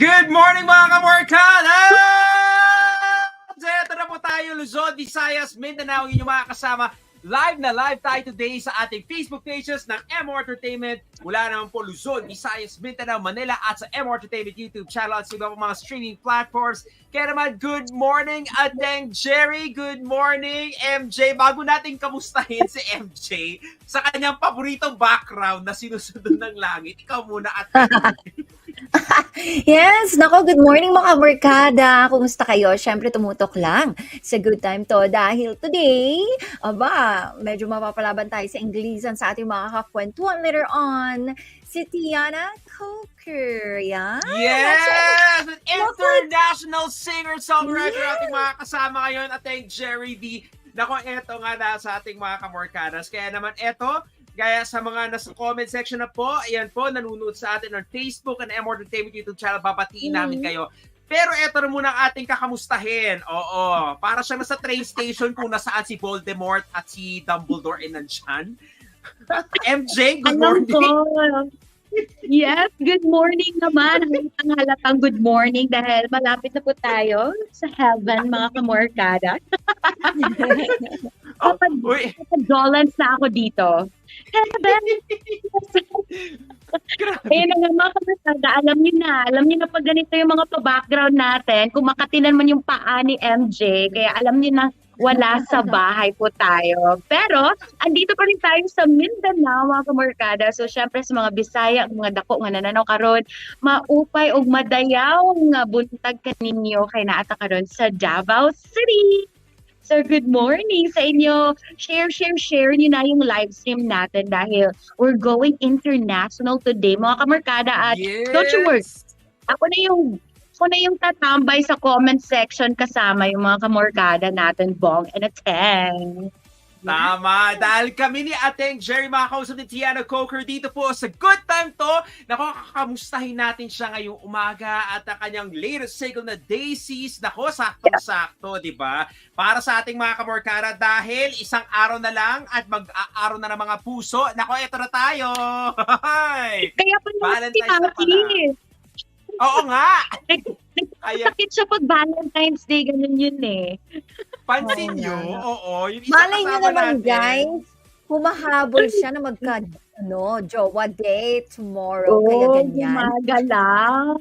Good morning mga kamorkada! Ito na po tayo, Luzon, Visayas, Mindanao, inyong mga kasama. Live na live tayo today sa ating Facebook pages ng MOREntertainment. Mula naman po Luzon, Visayas, Mindanao, Manila at sa MOREntertainment YouTube channel at sa iba po mga streaming platforms. Kaya naman, good morning, Ateng Jerry. Good morning, MJ. Bago natin kamustahin si MJ sa kanyang paboritong background na sinusunod ng langit, ikaw muna, Ateng. Yes, nako, good morning mga kabarkada. Kumusta kayo? Siyempre tumutok lang sa good time to dahil today, medyo mapapalaban tayo sa Inglesan sa ating mga kakwentuhan later on. Si TIANA KOCHER, yan. Yes! An international singer-songwriter ating mga kasama ngayon, Ateng Jerry V. Nako, eto nga na sa ating mga kamorkadas. Kaya naman eto, gaya sa mga nasa comment section na po, ayan po, nanonood sa atin on Facebook and MOREntertainment YouTube channel, babatiin namin kayo. Pero eto na muna ang ating kakamustahin. Oo, para siya nasa train station kung nasaan si Voldemort at si Dumbledore ay nandyan. MJ, good morning. Yes, good morning naman. Halatang good morning dahil malapit na po tayo sa heaven, mga kamorkada. Kapag-dolans na ako dito. Heaven! Ayun na nga mga kamorkada, alam niyo na pag ganito yung mga pa-background natin, kung makatinan man yung paa ni MJ, kaya alam niyo na wala sa bahay po tayo. Pero, andito pa rin tayo sa Mindanao, mga kamorkada. So, syempre sa mga Bisaya, mga dako nga nananaw karon, maupay o madayaw nga buntag kaninyo kay naata karon sa Davao City. So, good morning sa inyo. Share nyo na yung live stream natin dahil we're going international today, mga kamorkada. At don't you worry, ako na yung tatambay sa comment section kasama yung mga kamorkada natin, Bong and Ateng. Tama, dahil kami ni Ateng Jerry, mga kausap ni TIANA KOCHER dito po sa Good Time to. Nako, kakamustahin natin siya ngayong umaga at ang kanyang latest single na Daisies. Nako, saktong-sakto, di ba? Para sa ating mga kamorkada dahil isang araw na lang at mag-aaraw na ng mga puso. Nako, eto na tayo. Kaya pa naman si Maki. Oo nga. Sakit siya pag Valentine's Day, ganun yun eh. Pansin nyo, oo. Yung isa Malay nyo naman, natin, guys, humahabol siya na jowa day tomorrow, kaya ganyan. Umaga lang.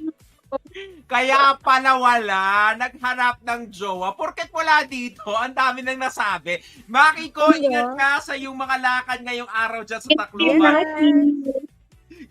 Kaya pala wala, naghanap ng jowa. Porket wala dito, ang dami nang nasabi. Maki ko, ingat ka sa yung mga lakad ngayong araw dyan sa Tacloban.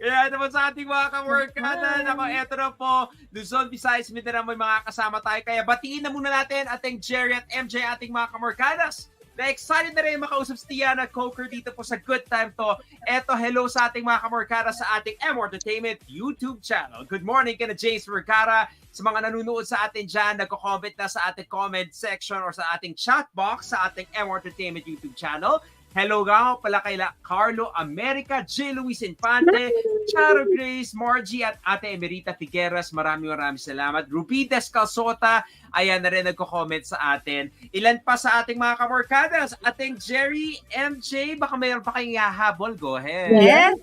Kaya naman sa ating mga kamorkada, nako, eto na po, Luzon, Visayas, Mindanao, may mga kasama tayo. Kaya batiin na muna natin ating Jerry at MJ, ating mga kamorkadas. Na excited na rin makausap si TIANA KOCHER dito po sa Good Time to. Eto, hello sa ating mga kamorkadas sa ating MOREntertainment YouTube channel. Good morning kina James Vergara. Sa mga nanonood sa atin dyan, nagko-comment na sa ating comment section or sa ating chat box sa ating MOREntertainment YouTube channel. Hello nga pala kay Carlo America, J. Luis Infante, Charo Grace, Margie at Ate Emerita Figueras. Maraming salamat. Ruby Descalsota, ayan na rin nagko-comment sa atin. Ilan pa sa ating mga kamorkadas? Ating Jerry, MJ, baka mayroon pa kayong hahabol. Go ahead. Yes.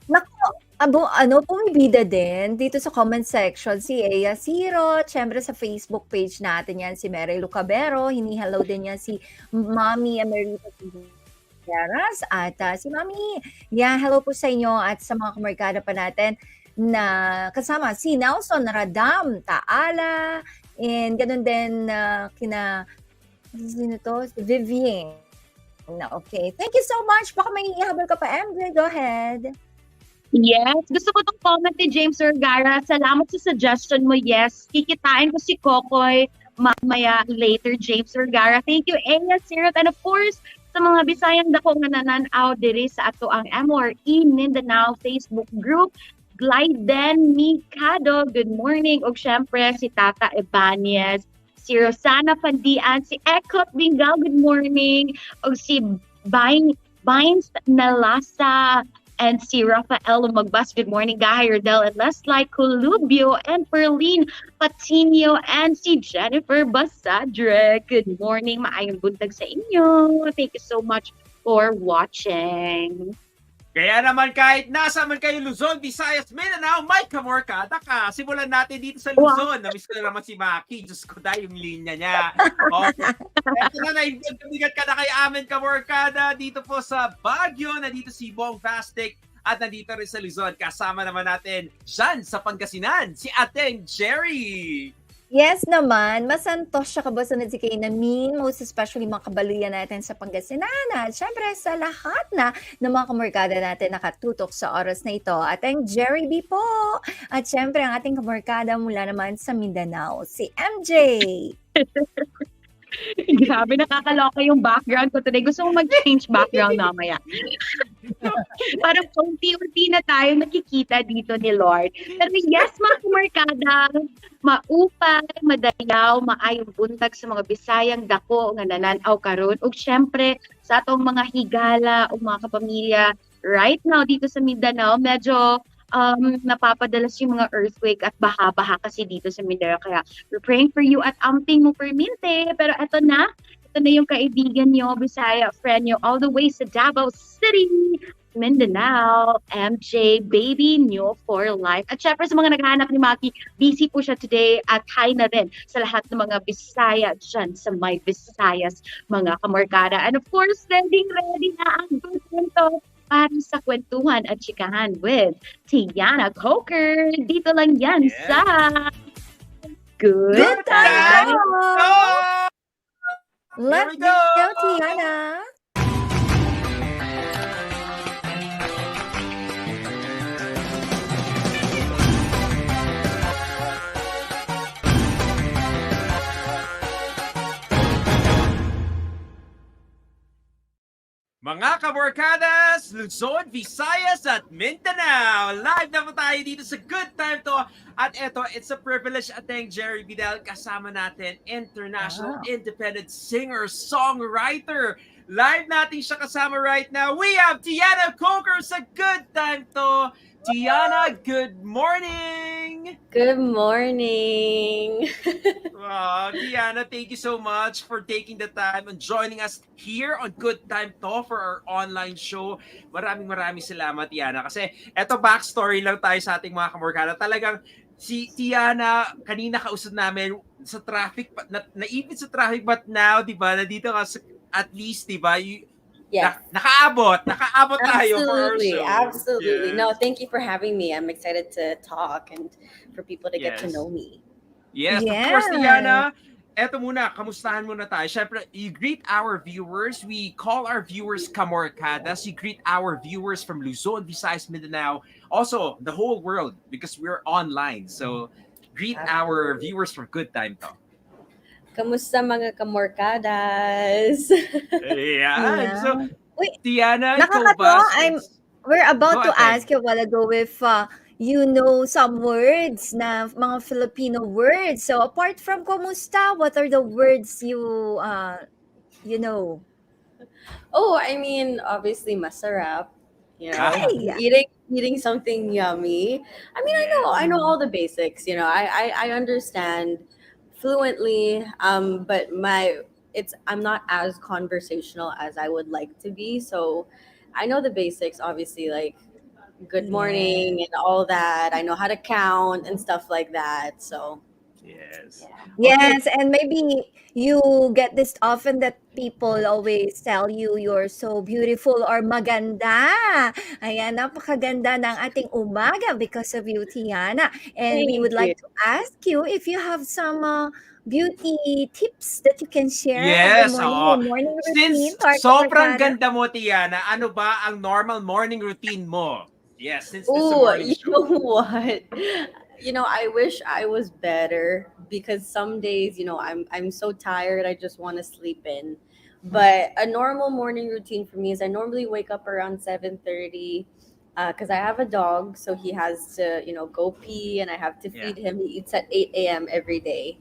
Naku, pumibida din dito sa comment section si Ea Ciro, syempre sa Facebook page natin yan si Mary Lucabero, hini-hello din yan si Mami Emerita Figueras at si Mami. Yeah, hello po sa inyo at sa mga kamarkada pa natin na kasama si Nelson Radam Taala and ganun din kina sino to? Si Vivian. Okay, thank you so much. Baka may ihabol ka pa, MJ. Go ahead. Yes, gusto ko itong comment ni James Vergara. Salamat sa suggestion mo. Yes, kikitain ko si Kokoy mamaya later, James Vergara. Thank you, Aya Sirot. And of course, sa mga Bisayang dako nga nananaw diri sa ato ang MORE Mindanao Facebook group. Glyden Mikado, good morning. O syempre, si Tata Ibanez, si Rosana Pandian, si Ekot Bingal, good morning. O si Bynes Nalasa, and si Rafael Magbas, good morning, Gahay Rodel and Leslie Colubio, and Perlene Patino, and si Jennifer Basadre. Good morning, maayong buntag sa inyo. Thank you so much for watching. Kaya naman kahit nasa man kayo Luzon, Visayas, Mindanao, may kamorkada ka. Simulan natin dito sa Luzon. Namiss ko na naman si Maki. Diyos ko dahil yung linya niya. Okay. Eto na, nabigat ka na kay amin kamorkada dito po sa Baguio. Nandito si Bong Vastic at nandito rin sa Luzon. Kasama naman natin dyan sa Pangasinan, si Ateng Jerry. Yes naman, masantos siya kabasunod si Kainamin, most especially mga kabaluyan natin sa Pangasinan. At syempre sa lahat na ng mga kamorkada natin nakatutok sa oras na ito. At ang Jerry B po. At syempre ang ating kamorkada mula naman sa Mindanao, si MJ. Grabe, nakakaloka yung background ko today. Gusto ko mag-change background mamaya. Parang unti-unti na tayo nakikita dito ni Lord. Pero yes, mga kumarkada, maupay, madayaw, maayong buntag sa mga Bisayang dako nga nananaw karon. Ug syempre sa atong mga higala o mga kapamilya right now dito sa Mindanao, medyo napapadalas yung mga earthquake at baha-baha kasi dito sa Mindanao. Kaya we're praying for you at amping mo perminte. Pero ito na yung kaibigan nyo, Bisaya friend nyo, all the way sa Davao City, Mindanao, MJ, baby nyo for life. At syempre sa mga naghahanap ni Maki, busy po siya today at hi na rin sa lahat ng mga Bisaya dyan sa may Visayas, mga kamorkada. And of course, ready na ang good kwento para sa kwentuhan at chikahan with Tiana Kocher. Dito lang yan sa Good Time! Go! Let's Here we go! go, Tiana! Mga kaborkadas, Luzon, Visayas at Mindanao. Live na po tayo dito sa Good Time to. At eto, it's a privilege Ateng Jerry Bidel kasama natin, international independent singer, songwriter. Live natin siya kasama right now. We have Tiana Kocher sa Good Time to. Tiana, good morning! Good morning! Wow, Tiana, thank you so much for taking the time and joining us here on Good Time To for our online show. Maraming salamat, Tiana. Kasi eto, backstory lang tayo sa ating mga kamorkada. Talagang si Tiana, kanina kausap namin sa traffic, naipit sa traffic, but now, di ba, nandito ka at least, di ba, Yes. Nakaabot tayo for our show. Absolutely. Yes. No, thank you for having me. I'm excited to talk and for people to get to know me. Yes, of Yes. course, Tiana. Eto muna, kamustahan muna tayo. Siyempre, you greet our viewers. We call our viewers kamorkadas. You greet our viewers from Luzon, Visayas, Mindanao. Also, the whole world because we're online. So, greet our viewers for Good Time To. Kamusta mga kamorkadas? Yeah. So, Wait, Tiana, ikaw nakakatawa. ba? We're about Go to ahead. ask you a while ago if you know some words na mga Filipino words. So apart from kumusta, what are the words you know? Oh, I mean, obviously masarap. You know, Ay! eating something yummy. I mean, I know all the basics. You know, I understand fluently, but I'm not as conversational as I would like to be. So I know the basics, obviously, like good morning and all that. I know how to count and stuff like that. So Yes. Yes, and maybe you get this often that people always tell you you're so beautiful or maganda. Ayan, napakaganda ng ating umaga because of you, Tiana. And we Thank would like you. to ask you if you have some beauty tips that you can share Yes, every morning, oo. your morning routine Since to our sobrang kabarkada. ganda mo, Tiana, ano ba ang normal morning routine mo? Yes, since this is a Oh, morning you show. know what? You know, I wish I was better because some days, you know, I'm so tired, I just want to sleep in. But a normal morning routine for me is I normally wake up around 7:30 because I have a dog, so he has to, you know, go pee and I have to feed him. He eats at 8 a.m. every day.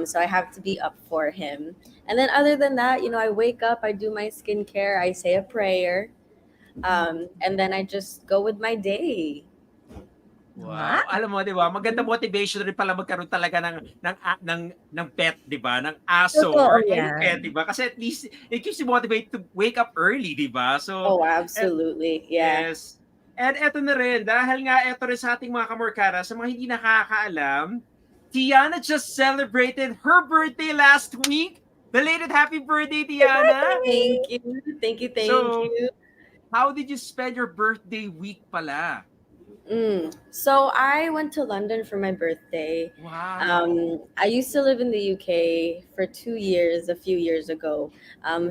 So I have to be up for him. And then other than that, you know, I wake up, I do my skincare, I say a prayer, and then I just go with my day. Wow. Alam mo, 'di ba? Maganda motivation rin pala magkaroon talaga ng pet, 'di ba? Ng aso Totoo or any pet, yan. 'di ba? Kasi at least it keeps you motivated to wake up early, 'di ba? So, Oh, et absolutely. Yeah. yes. And eto na rin, dahil nga eto rin sa ating mga kamorkara, sa mga hindi nakakaalam, Tiana just celebrated her birthday last week. Belated happy birthday, Tiana! Thank you. Thank you. Thank So, you. how did you spend your birthday week pala? So I went to London for my birthday. Wow. I used to live in the UK for 2 years, a few years ago.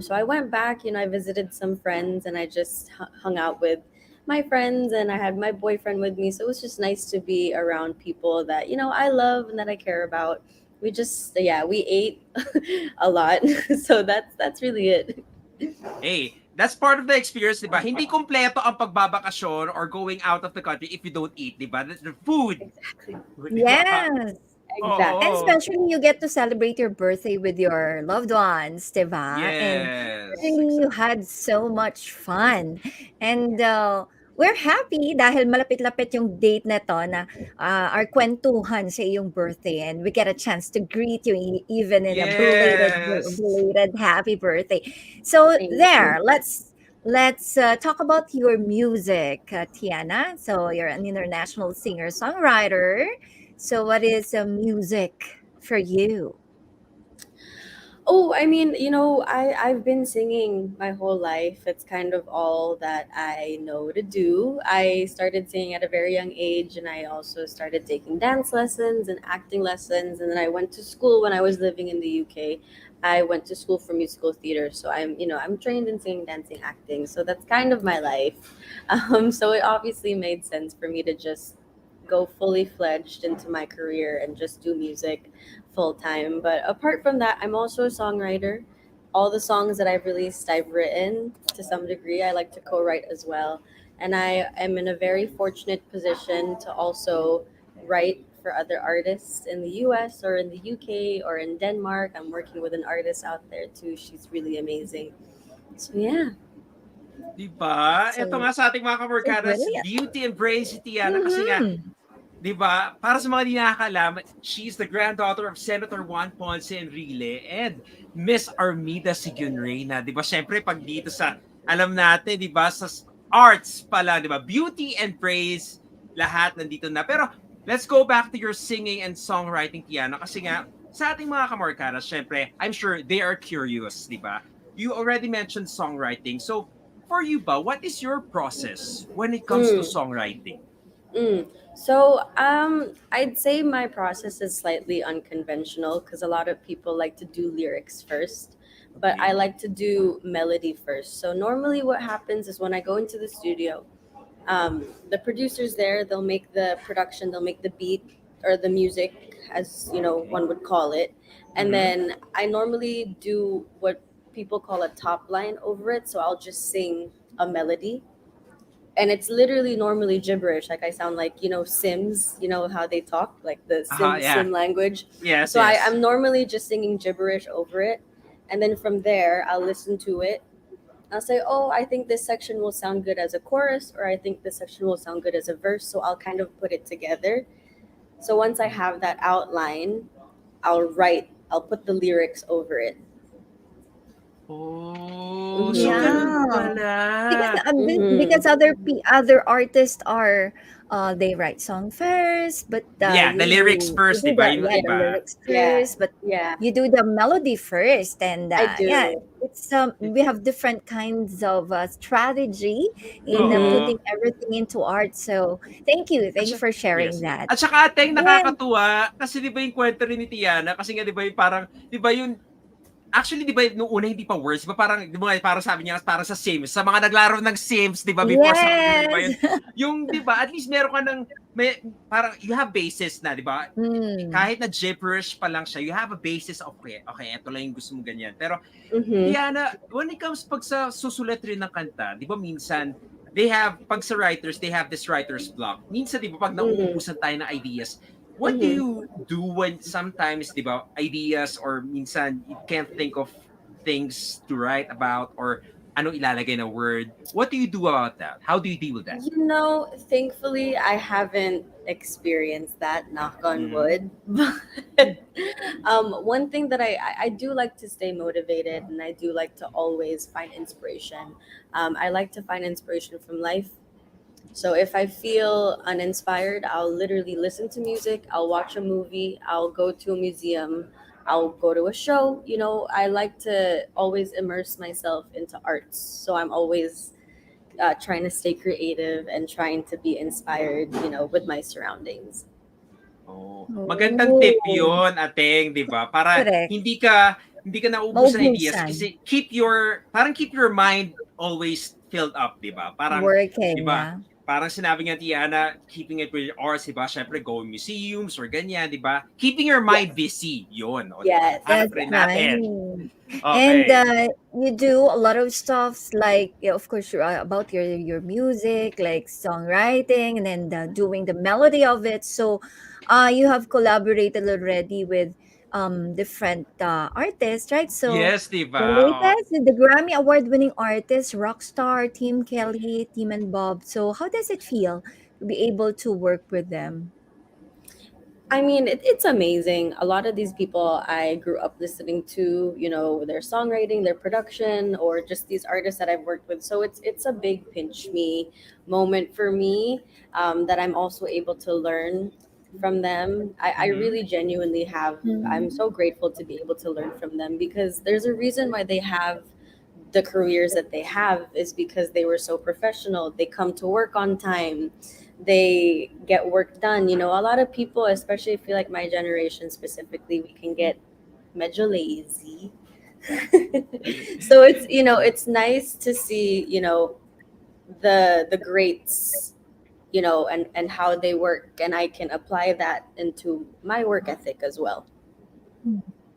So I went back, I visited some friends and I just hung out with my friends and I had my boyfriend with me. So it was just nice to be around people that, I love and that I care about. We ate a lot. So that's really it. Hey, that's part of the experience, di ba? Hindi kompleto ang pagbabakasyon or going out of the country if you don't eat, di ba? The food, Exactly. di ba? Yes. And Oo. Exactly. especially you get to celebrate your birthday with your loved ones, 'di ba? And Yes. really you had so much fun. And we're happy dahil malapit-lapit yung date na to na our kwentuhan sa iyong birthday and we get a chance to greet you even in a Yes. belated happy birthday. So Thank you. there, let's talk about your music, Tiana. So you're an international singer-songwriter. So, what is music for you? Oh, I mean, I've been singing my whole life. It's kind of all that I know to do. I started singing at a very young age, and I also started taking dance lessons and acting lessons. And then I went to school when I was living in the UK. I went to school for musical theater, so I'm trained in singing, dancing, acting. So that's kind of my life. So it obviously made sense for me to just go fully fledged into my career and just do music full time. But apart from that, I'm also a songwriter. All the songs that I've released, I've written to some degree. I like to co write as well. And I am in a very fortunate position to also write for other artists in the US or in the UK or in Denmark. I'm working with an artist out there too. She's really amazing. So, yeah. Di ba? Ito So, nga sa ating mga so kamorkaras, brilliant. beauty and brains si Tiana kasi nga, Mm-hmm. di ba? Para sa mga hindi nakakaalam, she's the granddaughter of Senator Juan Ponce Enrile and Miss Armida Sigunreina. Di ba? Siyempre, pag dito sa, alam natin, di ba, sa arts pala, di ba? Beauty and praise, lahat nandito na. Pero, let's go back to your singing and songwriting, Tiana, kasi nga, sa ating mga kamorkaras, siyempre, I'm sure they are curious, di ba? You already mentioned songwriting. So, for you ba, what is your process when it comes to Mm. songwriting? I'd say my process is slightly unconventional because a lot of people like to do lyrics first, but I Okay. like to do melody first. So normally, what happens is when I go into the studio, the producers there, they'll make the production, they'll make the beat or the music, as one would call it, and Mhm. then I normally do what people call a top line over it. So I'll just sing a melody and it's literally normally gibberish. Like I sound like Sims. You know how they talk, like the Yeah. sim language. Yes, So yes. I'm normally just singing gibberish over it, and then from there I'll listen to it. I'll say, oh, I think this section will sound good as a chorus, or I think this section will sound good as a verse. So I'll kind of put it together. So once I have that outline, I'll put the lyrics over it. Oh, so Mm-hmm. ganun Yeah. Because pala. Mm-hmm. other artists are they write song first, but Yeah, the lyrics you first, do di ba? the Yung yeah the iba. lyrics Yeah. first, but Yeah. you do the melody first, and I yeah, do. it's we have different kinds of strategy in Oo. Mm-hmm. putting everything into art. So At thank you sya for sharing yes. that. At saka ate, And nakakatuwa kasi 'di ba yung kwento rin ni Tiana kasi nga 'di ba yung parang 'di ba yung actually 'di ba nung una hindi pa words, 'di ba parang 'di ba parang sabi niya parang sa Sims, sa mga naglaro ng Sims 'di ba before sa 'di ba yes. yun, yung 'di ba at least meron ka ng may parang you have basis na 'di ba? Mm. Kahit na gibberish pa lang siya, you have a basis of okay, okay, eto lang yung gusto mo ganyan. Pero Mm-hmm. Diana, when it comes pag sa susulat rin ng kanta, 'di ba minsan they have pag sa writers, they have this writer's block. Minsan 'di ba pag Mm-hmm. nauubusan tayo ng ideas, what do Mm-hmm. you do when sometimes 'di ba ideas or minsan you can't think of things to write about or anong ilalagay na word. What do you do about that? How do you deal with that? You know, thankfully, I haven't experienced that, knock on Mhm. wood. But one thing that I do like to stay motivated, and I do like to always find inspiration. I like to find inspiration from life. So if I feel uninspired, I'll literally listen to music, I'll watch a movie, I'll go to a museum, I'll go to a show. You know, I like to always immerse myself into arts. So I'm always trying to stay creative and trying to be inspired, you know, with my surroundings. Oh, magandang tip Oh, 'yun, Ateng, 'di ba? Para correct. hindi ka nauubos ng ideas Maubusan. kasi keep your mind always filled up, 'di ba? Parang 'di Working, ba? yeah. Parang sinabi nga Tiana, keeping it with your arts, 'di ba? Syempre going museums or ganyan, 'di ba? Keeping your mind Yes. busy, 'yun. O 'di ba? Yes. Hanap That's rin natin. nice. And Okay. you do a lot of stuff like, yeah, of course, about your music, like songwriting, and then doing the melody of it. So, you have collaborated already with different artists, right? So, Yes, 'di the ba? Oh. latest, the Grammy Award-winning artist, Rockstar, Tim Kelly, Tim and Bob. So, how does it feel to be able to work with them? I mean, it's amazing. A lot of these people I grew up listening to, you know, their songwriting, their production, or just these artists that I've worked with. So it's a big pinch me moment for me, that I'm also able to learn from them. I Mhm. really genuinely have. I'm Mm. so grateful to be able to learn from them because there's a reason why they have the careers that they have is because they were so professional. They come to work on time. They get work done. You know, a lot of people, especially if you like my generation specifically, we can get medyo lazy. So it's, you know, it's nice to see, you know, the greats, you know, and how they work, and I can apply that into my work ethic as well.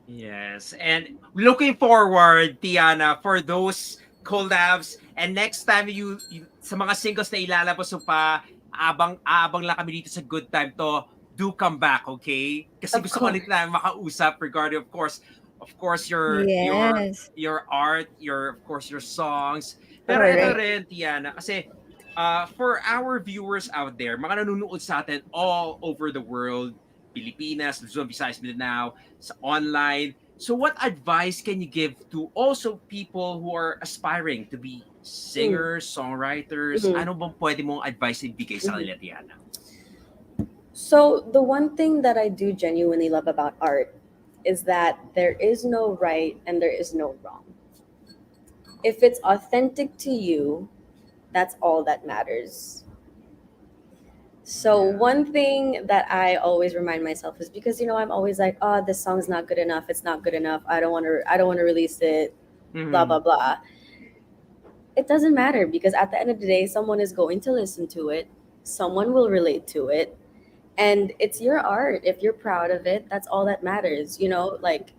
Yes, and looking forward, Tiana, for those collabs. And next time sa mga singles na ilalabas mo pa, abang lang kami dito sa Good Time to, do come back, okay? Kasi Of gusto ko ulit course. na makausap regarding, of course, Yes, your art, of course, your songs. Pero ito correct. rin, Tiana, kasi for our viewers out there, mga nanonood sa atin all over the world, Pilipinas, Luzon, Visayas, Mindanao, sa online. So what advice can you give to also people who are aspiring to be Mm, singers, songwriters? mhm, Ano bang pwede mong advice ibigay sa mhm. kanila, Tiana? So, the one thing that I do genuinely love about art is that there is no right and there is no wrong. If it's authentic to you, that's all that matters. So, Yeah. one thing that I always remind myself is because, you know, I'm always like, oh, this song's not good enough. It's not good enough. I don't want to release it, blah, blah, Mhm. blah. It doesn't matter because at the end of the day, someone is going to listen to it, someone will relate to it, and it's your art. If you're proud of it, that's all that matters. You know, like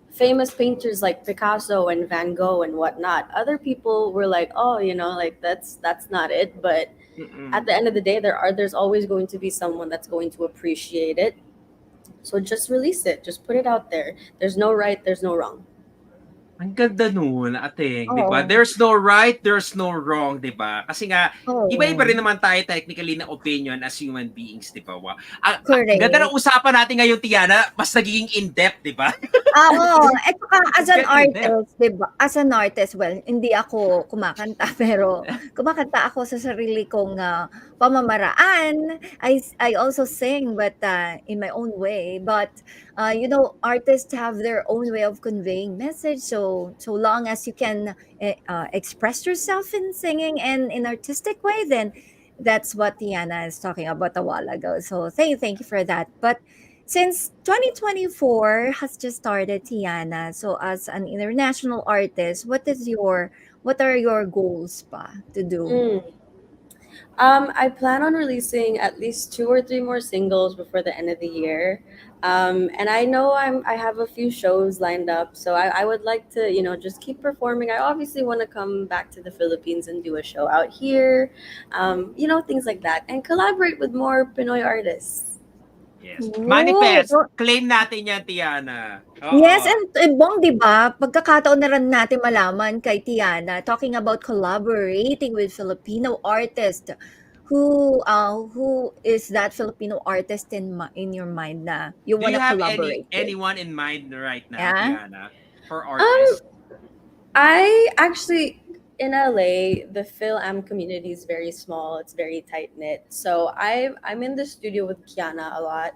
famous painters like Picasso and Van Gogh and whatnot, other people were like, oh, you know, like that's not it. But at Mm. the end of the day, there's always going to be someone that's going to appreciate it. So just release it, just put it out there. There's no right, there's no wrong. Ang ganda nun, Ateng, 'di ba? Oo, There's no right, there's no wrong, 'di ba? Kasi nga iba-iba oo, rin naman tayo technically ng opinion as human beings, 'di ba? Ang ganda ng correct. usapan natin ngayon, Tiana, mas nagiging in-depth, 'di ba? Oo, at saka as It's an getting in-depth. artist, 'di ba, as an artist, well, hindi ako kumakanta pero kumakanta ako sa sarili kong, pamamaraan. I also sing but, in my own way. But, artists have their own way of conveying message. So long as you can, express yourself in singing and in artistic way, then that's what Tiana is talking about a while ago. So thank you for that. But since 2024 has just started, Tiana, so as an international artist, what are your goals pa to do? Mm. I plan on releasing at least two or three more singles before the end of the year. And I know I have a few shows lined up, so I would like to, you know, just keep performing. I obviously want to come back to the Philippines and do a show out here, you know, things like that, and collaborate with more Pinoy artists. Yes. Ooh, Manifest. so- Claim natin yan, Tiana. Yes, and Bong, di ba, pagkakataon na rin natin malaman kay Tiana, talking about collaborating with Filipino artist. Who is that Filipino artist in your mind na you Do you wanna have collaborate with? anyone in mind right now, Yeah? Tiana, for Um, artists? I actually in LA, the Phil Am community is very small. It's very tight knit. So I'm in the studio with Kiana a lot.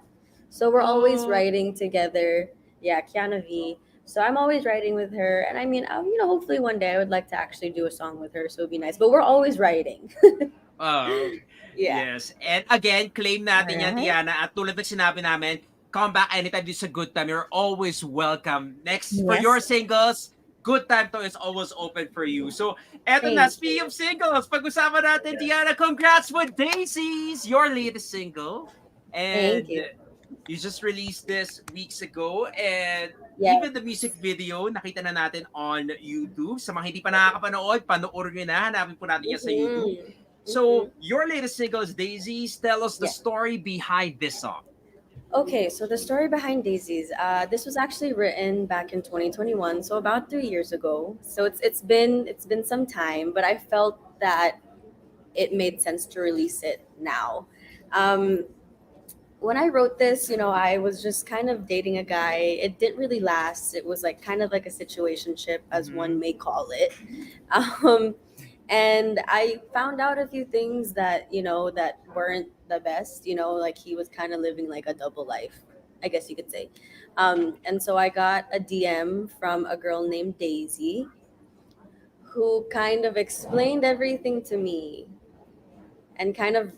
So we're always Oh. writing together. Yeah, Kiana V. So I'm always writing with her, and I mean, hopefully one day I would like to actually do a song with her. So it'd be nice. But we're always writing. Oh, Yeah. yes. And again, claim natin yan, Alright. Tiana. At tulad ng sinabi namin, come back anytime this is a good time. You're always welcome. Next, for your Yes. singles, good time to is always open for you. So, eto na, Thank speaking you. of singles, pag-usapan natin, Tiana, congrats with Daisies, your latest single. Thank And you. you just released this weeks ago. And Yeah. even the music video, nakita na natin on YouTube. Sa mga hindi pa nakakapanood, panoorin nyo na. Hanapin po natin yan sa YouTube. Mhm. So, your latest single is Daisies. Tell us the Yeah. story behind this song. Okay, so the story behind Daisies. This was actually written back in 2021, so about 3 years ago. So it's been some time, but I felt that it made sense to release it now. Um, when I wrote this, I was just kind of dating a guy. It didn't really last. It was like kind of like a situationship, as one may call it. Um, and I found out a few things that weren't the best. Like he was kind of living like a double life, I guess you could say. And so I got a DM from a girl named Daisy, who kind of explained everything to me, and kind of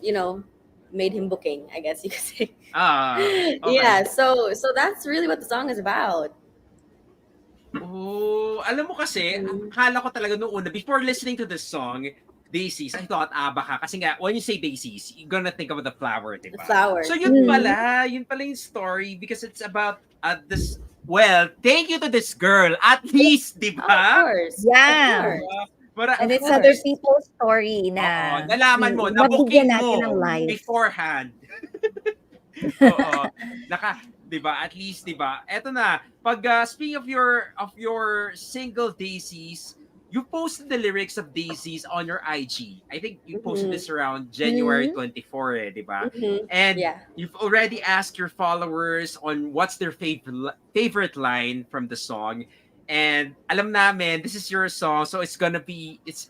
made him booking, I guess you could say. Okay. Yeah. So that's really what the song is about. Oh, alam mo kasi, akala ko talaga noong una, before listening to this song, Daisies, I thought ABBA ka. Kasi nga, when you say Daisies, you're gonna think about the flower, The diba? flower. So yun pala yung story because it's about this, well, thank you to this girl, at least, Of diba? course. Yeah. Of course. But And it's course. other people's story Oo, na nalaman mo, nabigyan nabuking natin ng mo life. beforehand. Oo. 'Di ba? At least 'di ba? Eto na, pag speaking of your single Daisies, you posted the lyrics of Daisies on your IG. I think you posted this around January 24, 'di ba? And Yeah. you've already asked your followers on what's their favorite line from the song. And alam namin, this is your song, so it's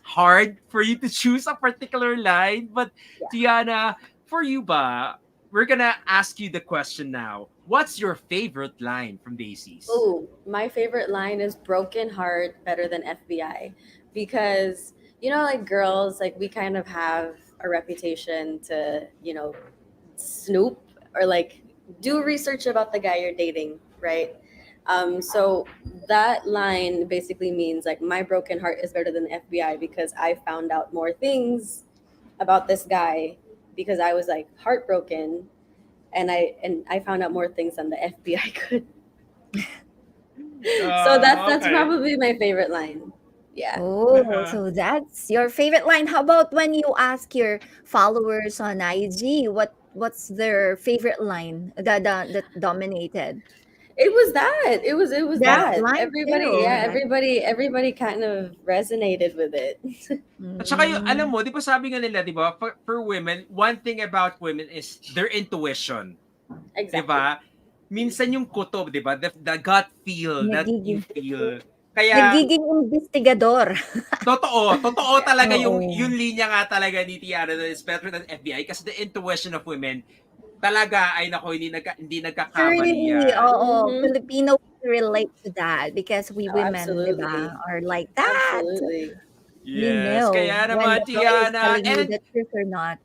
hard for you to choose a particular line. But Tiana, for you ba, we're gonna ask you the question now. What's your favorite line from Daisies? Oh, my favorite line is broken heart better than FBI, because like girls, like we kind of have a reputation to snoop or like do research about the guy you're dating, right? So that line basically means like my broken heart is better than the FBI because I found out more things about this guy because I was like heartbroken, and I found out more things than the FBI could. So that's Okay. probably my favorite line. Yeah. Oh, so that's your favorite line. How about when you ask your followers on IG what's their favorite line that dominated? It was that. It was That that. line Everybody, too, yeah, right? everybody kind of resonated with it. At saka yung, alam Mm. mo, di ba sabi nga nila, di ba, for women, one thing about women is their intuition. Di Exactly. ba? Minsan yung kutob, di ba? The gut feel that you Nagiging feel. Kaya, nagiging investigador. totoo talaga yung Oo. linya nga talaga ni Tiana that is better than FBI kasi the intuition of women talaga ay nako hindi nagkakamali Truly, yan. oo. Mhm. Filipino relate to that because we Oh, women, di absolutely. ba, are like that. Absolutely. You Yes, know kaya when naman the guy is Tiana. telling you And the truth or not.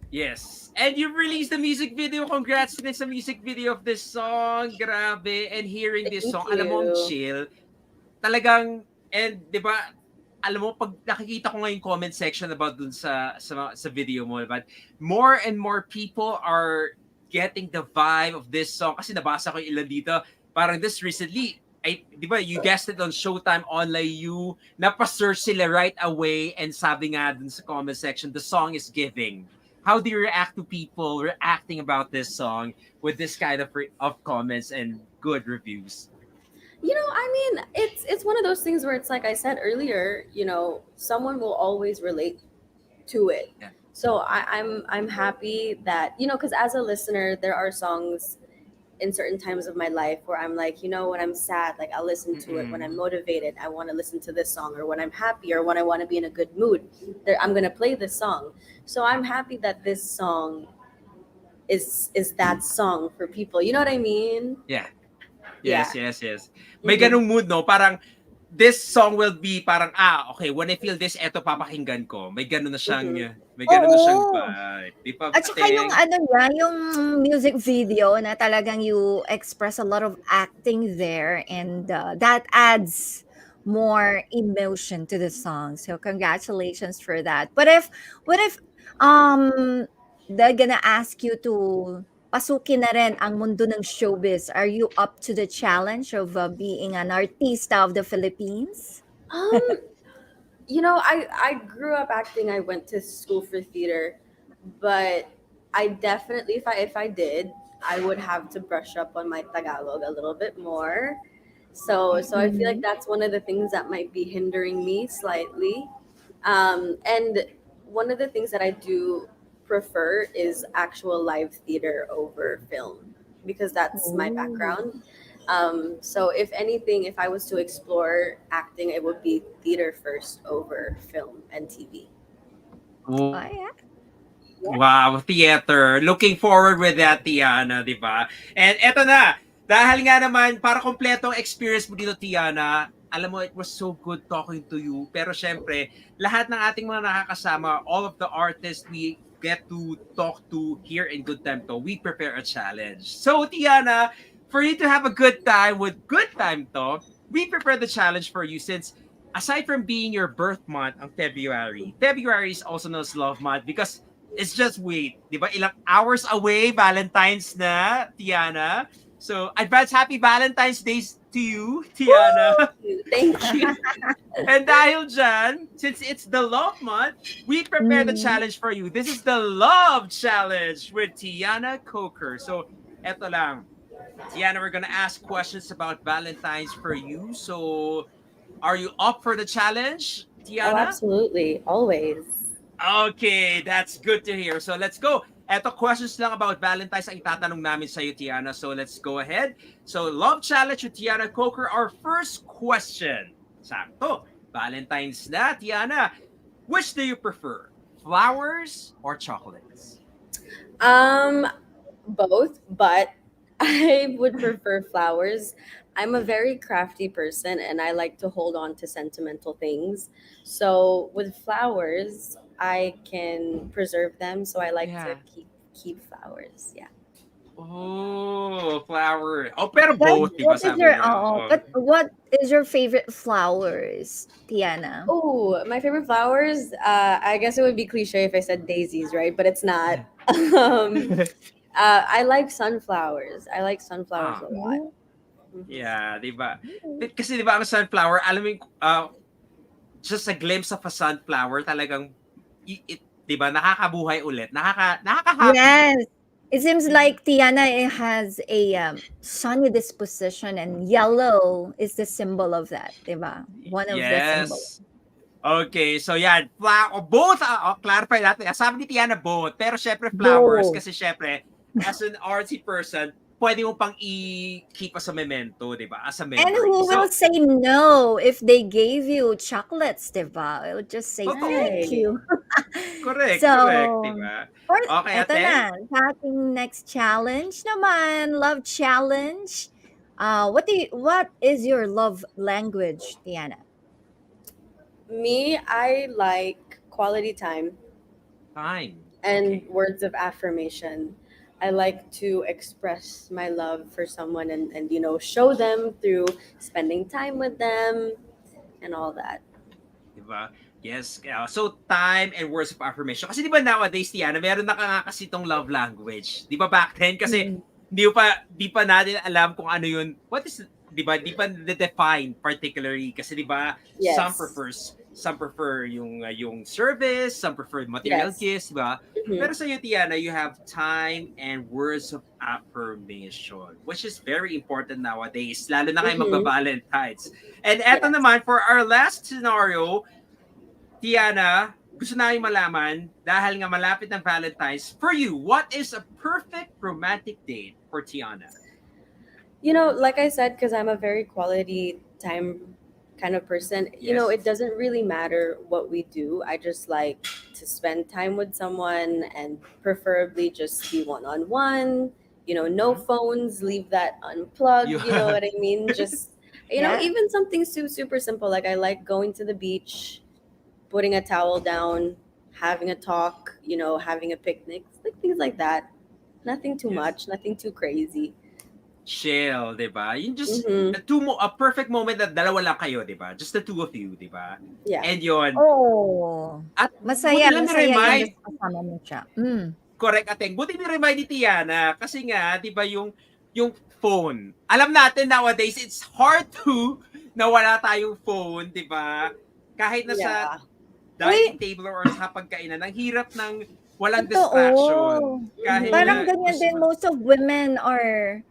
yes. And you've released the music video. Congrats din sa music video of this song. Grabe. And hearing this Thank song, alam mo, ang you. chill. Talagang, and di ba, alam mo, pag nakikita ko ngayon comment section about dun sa video mo, but more and more people are getting the vibe of this song. Kasi nabasa ko yung ilan dito. Parang this recently, di ba, you guessed it on Showtime Online You, napasearch sila right away and sabi nga dun sa comment section, the song is giving. how do you react to people reacting about this song with this kind of comments and good reviews? I mean, it's one of those things where it's like I said earlier, someone will always relate to it. Yeah. So I'm happy that, because as a listener, there are songs in certain times of my life where I'm like, when I'm sad, like I'll listen to it. When I'm motivated, I want to listen to this song. Or when I'm happy or when I want to be in a good mood, I'm gonna play this song. So I'm happy that this song is that song for people. You know what I mean? Yeah. Yeah. Yes. May Mhm. ganung mood, no? Parang, this song will be parang, okay, when I feel this, eto papakinggan ko. May ganun na siyang, Mhm. may ganun na siyang Oo. vibe. Di ba, At saka yung Teng? ano niya, yung music video na talagang you express a lot of acting there and that adds more emotion to the song. So congratulations for that. What if they're gonna ask you to pasukin na rin ang mundo ng showbiz? Are you up to the challenge of being an artista of the Philippines? Um, I grew up acting. I went to school for theater, but I definitely, if I did, I would have to brush up on my Tagalog a little bit more. So I feel like Mhm. that's one of the things that might be hindering me slightly. And one of the things that I do prefer is actual live theater over film because that's my Oh. background. So if anything, if I was to explore acting, it would be theater first over film and TV. Oh, yeah. Wow, theater. Looking forward with that, Tiana, di ba? And eto na, dahil nga naman, para kompletong experience mo dito, Tiana, alam mo, it was so good talking to you. Pero syempre, lahat ng ating mga nakakasama, all of the artists we get to talk to here in Good Time To, we prepare a challenge. So, Tiana, for you to have a good time with Good Time To, we prepare the challenge for you since aside from being your birth month ang February is also known as love month because it's just wait, di ba? Ilang hours away, Valentine's na, Tiana. So, advance happy Valentine's Day to you, Tiana. Thank you. And dahil dyan, since it's the love month, we prepared a Mhm. challenge for you. This is the Love Challenge with Tiana Kocher. So, eto lang. Tiana, we're gonna ask questions about Valentine's for you. So, are you up for the challenge, Oh, Tiana? absolutely, always. Okay, that's good to hear. So let's go. Eto, questions lang about Valentine's ang itatanong namin sa'yo, Tiana. So let's go ahead. So, Love Challenge with Tiana Kocher. Our first question. Sakto. Valentine's na, Tiana. Which do you prefer? Flowers or chocolates? Um, Both, but I would prefer flowers. I'm a very crafty person and I like to hold on to sentimental things. So with flowers, I can preserve them. So I like to Yeah. keep flowers. Yeah. Oh, flower. Oh, pero Guys, both, di ba sabi niya? Oh. but what is your favorite flowers, Tiana? Oh, my favorite flowers. I guess it would be cliche if I said daisies, right? But it's not. I like sunflowers. I like sunflowers Ah, a lot. Oh. Mhm. yeah, di ba? Kasi di ba ang sunflower, alam mo yung, just a glimpse of a sunflower, talagang, di ba, nakakabuhay ulit. Nakaka-happy. Yes. It seems like Tiana has a sunny disposition, and yellow is the symbol of that, diba? One of the symbols. Yes. Okay, so yan. Both, clarify natin. Sabi ni Tiana both. Pero syempre flowers, Both. kasi syempre, as an artsy person, pwede mo pang i-keep as a memento, di ba? As a And memory. who will So, say no if they gave you chocolates, diba? I would just say totoo. thank you. Correct, So, di ba? of course, Okay, eto ate? na. Sa ating next challenge naman, love challenge. What is your love language, Tiana? Me, I like quality time Fine. and Okay. words of affirmation. I like to express my love for someone and show them through spending time with them and all that. Diba? Yes. So, time and words of affirmation. Kasi di ba nowadays, Tiana, meron na ka nga kasi itong love language. Di ba back then? Kasi Mm. di pa natin alam kung ano yun. What is, di ba? Di pa define particularly. Kasi di ba, some Yes. prefers some prefer yung service, some prefer material Yes. gifts, diba? Mhm. Pero sa iyo, Tiana, you have time and words of affirmation, which is very important nowadays, lalo na kayo Mhm. magba-Valentine's. And eto Yes. naman, for our last scenario, Tiana, gusto namin malaman, dahil nga malapit ng Valentine's, for you, what is a perfect romantic date for Tiana? You know, like I said, because I'm a very quality time kind of person, you know, Yes. it doesn't really matter what we do. I just like to spend time with someone and preferably just be one on one. You know, no phones, leave that unplugged. You know what I mean? Just, you know, Yeah. even something super simple. Like I like going to the beach, putting a towel down, having a talk, you know, having a picnic, like things like that. Nothing too Yes. much, nothing too crazy. Chill, di ba? Yung just Mhm. a perfect moment na dalawa lang kayo, di ba? Just the two of you, di ba? Yeah. And yun. Oh, At masaya, buti lang masaya yun ni-remind. na kasama mo siya. Correct, Ateng. Buti ni-remind ni Tiana. Kasi nga, di ba yung phone. Alam natin nowadays, it's hard to na wala tayong phone, di ba? Kahit na sa Yeah. dining table or sa pagkainan, ang hirap ng walang Totoo. distraction. Kahit Parang na ganyan din, most of women are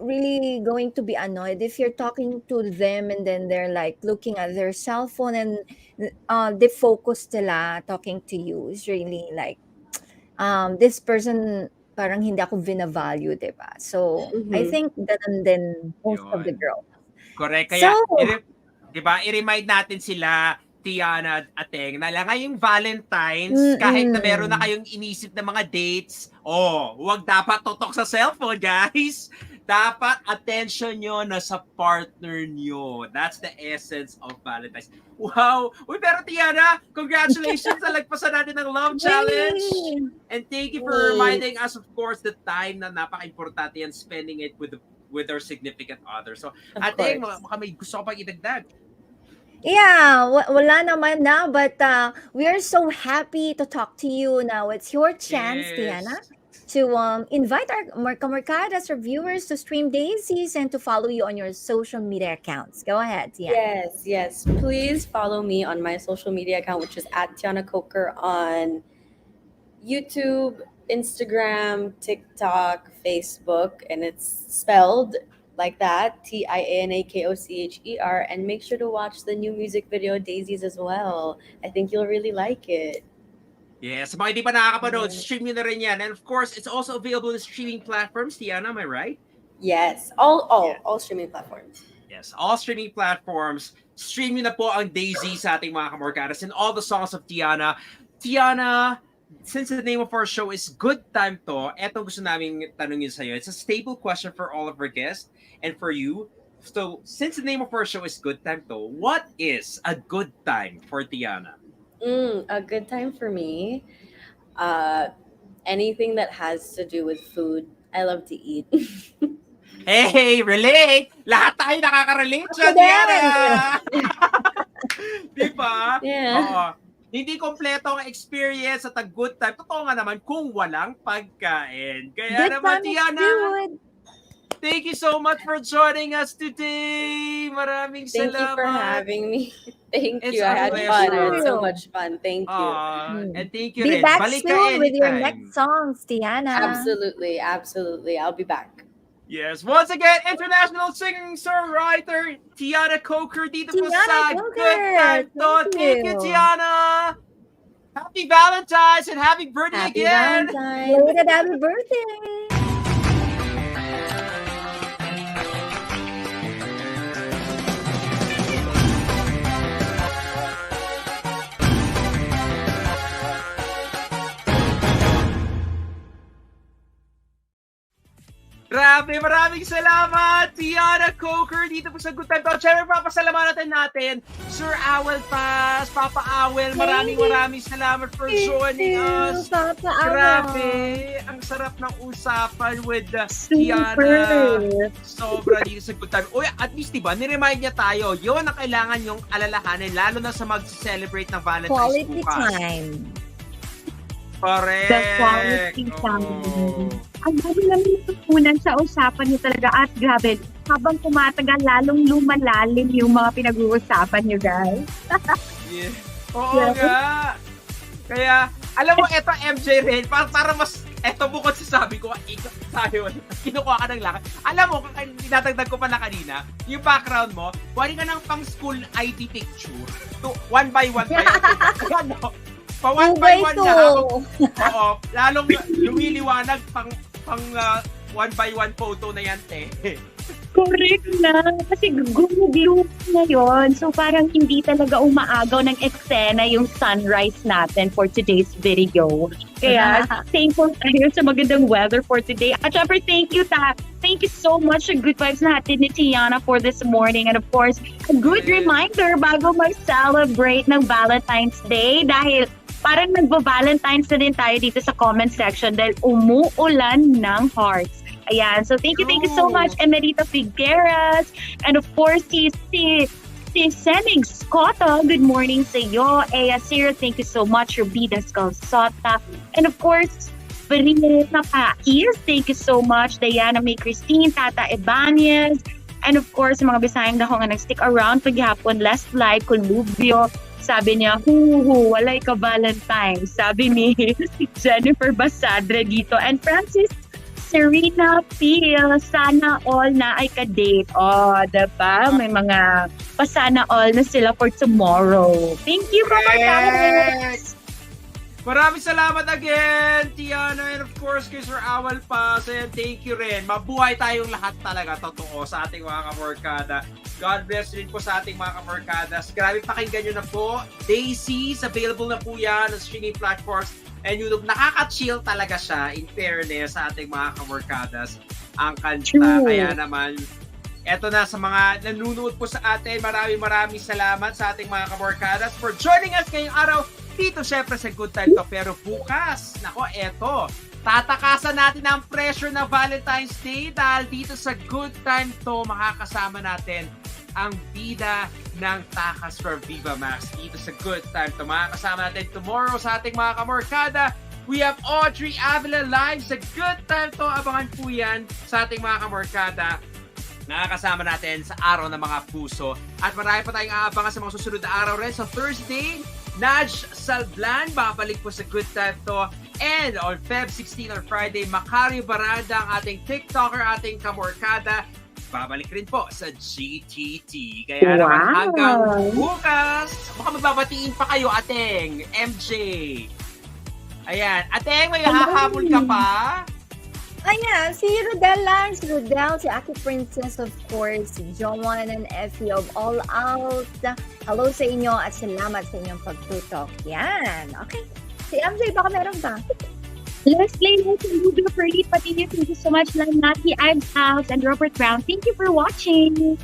really going to be annoyed if you're talking to them and then they're like looking at their cell phone and they focus sila talking to you. It's really like, this person parang hindi ako vina-value, diba? So, I Mhm. think ganun din most of the Yun. girls. Correct. Kaya, So, di ba, i-remind natin sila, Tiana at Ateng, na lang ngayong Valentine's, kahit na meron na kayong inisip na mga dates, huwag dapat totok sa cellphone, guys. Dapat attention nyo na sa partner nyo. That's the essence of Valentine's. Wow! Uy, pero Tiana, congratulations sa lagpasan natin ng Love Challenge. yay! And thank you for reminding us, of course, the time na napaka-importante yan, spending it with our significant other. So, Of Ateng, course. baka may gusto ko pang idagdag. Yeah, wala naman na, but we are so happy to talk to you now. It's your chance, Tiana, to invite our kamarkadas or viewers to stream Daisies and to follow you on your social media accounts. Go ahead, Tiana. Yes. Please follow me on my social media account, which is at Tiana Kocher on YouTube, Instagram, TikTok, Facebook, and it's spelled like that, TIANA KOCHER, and make sure to watch the new music video Daisies as well. I think you'll really like it. Yes, sa mga hindi pa nakakapanood, stream nyo na rin yan. And of course, it's also available in streaming platforms. Tiana, am I right? Yes, all streaming platforms. Yes, all streaming platforms. Stream nyo na po ang Daisy sa ating mga kamorkadas and all the songs of Tiana. Tiana, since the name of our show is Good Time To, eto gusto namin tanungin sa'yo. It's a staple question for all of our guests and for you. So, since the name of our show is Good Time To, what is a good time for Tiana? A good time for me. Anything that has to do with food. I love to eat. Hey, relate! Lahat tayo nakaka-relate siya, Ako Tiana! din! Di ba? Yeah. Oo. Hindi kompleto ang experience at a good time. Totoo nga naman kung walang pagkain. Kaya Good naman, time is Tiana, good. thank you so much for joining us today. Maraming Thank you for salamat. having me. Thank It's you. I a had fun. I pleasure. had so much fun. Thank you. And thank you Be rin. back Balik ka soon with your anytime. next songs, Tiana. Absolutely. I'll be back. Yes, once again, international singer-songwriter Tiana Kocher dito po Tiana sa Kocher. Good Time To. Thank you, Tiana. Happy Valentine's and happy birthday Happy again. Valentine's. Belated happy birthday. Grabe, maraming salamat, Tiana Kocher, dito po sa Good Time To. Siyempre, papasalamatan natin, Sir Awel Paz, Papa Awel, maraming salamat for joining us. Papa Grabe, ang sarap ng usapan with Tiana. Sobra dito sa Good Time. Uy, at least, diba, niremind niya tayo, yun ang kailangan yung alalahanin, lalo na sa mag-celebrate ng Valentine's Quality bukas. time. Correct. The quality time. Ang dami namin natutunan sa usapan niyo talaga at grabe, habang tumatagal lalong lumalalim yung mga pinag-uusapan niyo, guys. Yeah. Oo nga. Kaya, alam mo, eto MJ rin, para mas, eto bukod sa sabi ko, sayo, kinukuha ka ng lakad. Alam mo, dinadagdag ko pala kanina, yung background mo, wari ka ng pang school ID picture. One by one pa yan. Ano? Pa one by one na. Oo, lalong lumiliwanag pang one by one photo na yan, te. Correct na. Kasi gumuglo ngayon. So parang hindi talaga umaagaw ng eksena yung sunrise natin for today's video. Kaya thankful tayo sa magandang weather for today. At syempre, thank you so much sa good vibes na hatid ni Tiana for this morning. And of course, a good reminder bago mag-celebrate ng Valentine's Day dahil parang nagba-Valentine's na din tayo dito sa comment section dahil umuulan ng hearts. Ayan. So, thank you so much, Emerita Figueras. And of course, si Senig Scotto, good morning sa iyo. Ea Sir, thank you so much. Rubida Scalsota. And of course, Berina Pais, thank you so much. Diana May Christine, Tata Ibanez. And of course, mga Bisayang dako nga nag-stick around paghapon last live, Colubio. Sabi niya, walay ka Valentine. Sabi ni Jennifer Basadre dito. And Francis Serena Peel, sana all na ay ka-date. Diba? May mga pasana all na sila for tomorrow. Thank you for my guys. Maraming salamat again, Tiana, and of course, kay Sir Awal Paz, and thank you rin. Mabuhay tayong lahat talaga, totoo, sa ating mga kamorkada. God bless rin po sa ating mga kamorkadas. Grabe, pakinggan nyo na po. Daisies, available na po yan sa streaming platforms and YouTube. Nakaka-chill talaga siya, in fairness, sa ating mga kamorkadas. Ang kanta, kaya naman, eto na sa mga nanonood po sa atin, maraming salamat sa ating mga kamorkadas for joining us ngayong araw dito syempre sa Good Time to. Pero bukas, nako, eto, tatakasan natin ang pressure ng Valentine's Day dahil dito sa Good Time to, makakasama natin ang bida ng takas for Viva Max dito sa Good Time to. Makakasama natin tomorrow sa ating mga kamorkada. We have Audrey Avila live sa Good Time to. Abangan po yan sa ating mga kamorkada. Nakakasama natin sa araw ng mga puso. At marami pa tayong aabangan sa mga susunod na araw rin. Sa Thursday, Naj Salblan, babalik po sa Good Time to. And on Feb 16 on Friday, Makari Barada, ang ating TikToker, ating kamorkada, babalik rin po sa GTT. Kaya naman hanggang bukas, baka magbabatiin pa kayo, Ateng, MJ. Ayan, Ateng, may hahabol ka pa? Ayan, si Rodel lang, si Rodel, si Aki Princess, of course, si Joan and Effie of All Out. Hello sa inyo at salamat sa inyong pagtutok. Yan, okay. Si MJ, baka meron ba? Leslie, Ludo, Pearly, Patinia, thank you so much. Nati, Ives House, and Robert Brown, thank you for watching.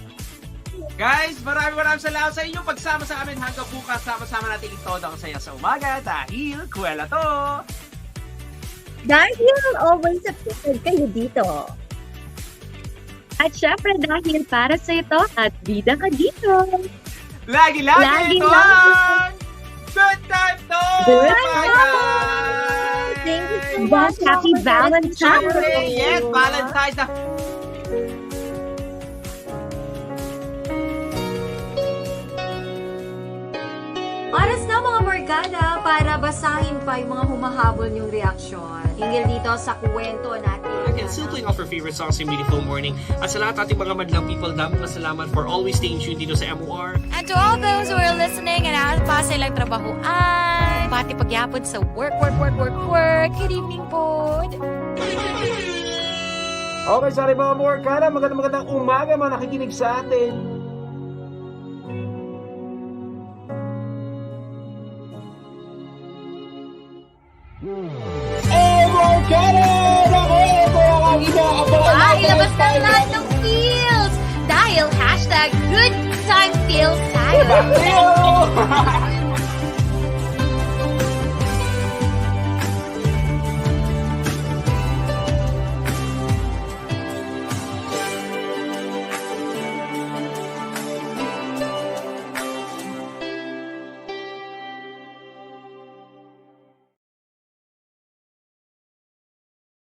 Guys, maraming salamat sa inyong pagsama sa amin hanggang bukas. Sama-sama natin ito ang saya sa umaga dahil kuwela to. Dahil always updated kayo dito. At syempre dahil para sa ito at bida ka dito. Lagi ito ang Good Time to! Good Bye, guys! Thank you so much. Happy Valentine's Day! Yes, Valentine's Day! Oras na mga morgada para basahin pa yung mga humahabol yung reaksyon. Hinggil dito sa kwento natin. And still playing off our favorite songs in Beautiful Morning. At sa lahat ating mga madlang people, dami na salamat for always staying tuned dito sa MOR. And to all those who are listening and pa sa ilang trabahuan, pati pagyapon sa work. Good evening po. Okay, sorry mga morgada. Magandang umaga mga nakikinig sa atin. Ilabas na lahat ng feels! Dahil #GoodTimeFeels tayo!